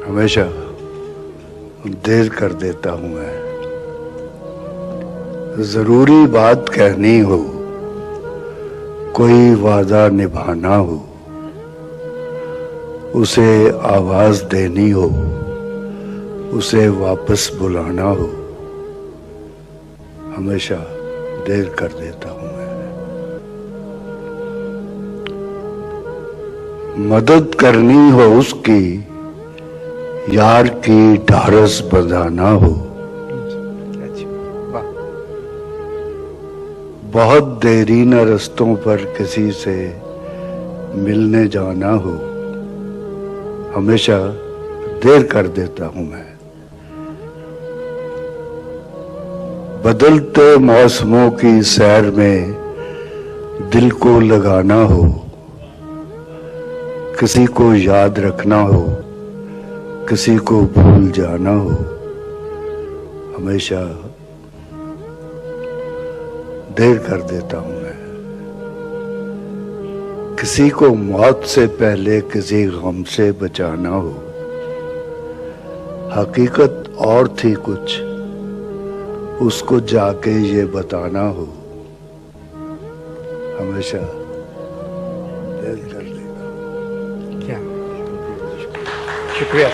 हमेशा देर कर देता हूं मैं। जरूरी बात कहनी हो, कोई वादा निभाना हो, उसे आवाज देनी हो, उसे वापस बुलाना हो, हमेशा देर कर देता हूं मैं। मदद करनी हो उसकी, यार की ढारस बंधाना हो, बहुत देरी न रस्तों पर किसी से मिलने जाना हो, हमेशा देर कर देता हूं मैं। बदलते मौसमों की सैर में दिल को लगाना हो, किसी को याद रखना हो, किसी को भूल जाना हो, हमेशा देर कर देता हूं मैं। किसी को मौत से पहले किसी गम से बचाना हो, हकीकत और थी कुछ, उसको जाके ये बताना हो, हमेशा देर कर देगा। क्या शुक्रिया।